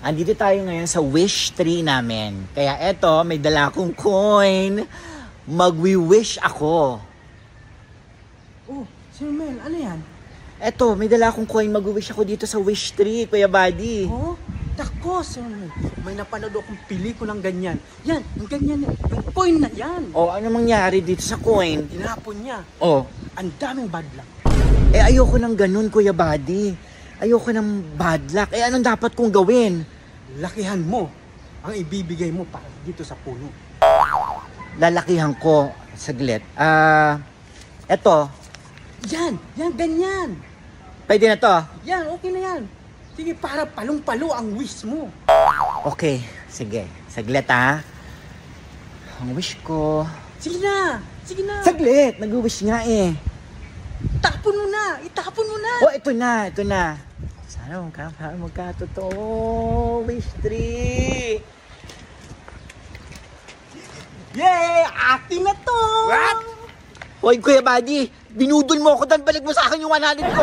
Andito tayo ngayon sa wish tree namin. Kaya eto, may dala akong coin. Magwi-wish ako. Oh, Sir Mel, ano yan? Eto, may dala akong coin. Magwi-wish ako dito sa wish tree, Kuya Buddy. Oh, tako, Sir Mel. May napanood akong pelikulang ganyan. Yan, yung ganyan yan. Yung coin na yan. Oh, ano mangyari dito sa coin? Tinapon niya. Oh, Ang daming bad luck. ayoko ng ganun, Kuya Buddy. Ayoko ng bad luck. Anong dapat kong gawin? Lakihan mo ang ibibigay mo para dito sa puno. Lalakihan ko. Saglit. Eto. Yan, ganyan. Pwede na to? Yan, okay na yan. Sige, para palong-palo ang wish mo. Okay. Sige. Saglit Ang wish ko. Sige na. Saglit! Nag-wish nga eh. Itapon mo na. Oh, ito na. Sana magkatotoo. Wish tree. Yay! Akin na to! What? Hoy, Kuya Buddy, binudol mo ako, balik mo sa akin yung 100 ko.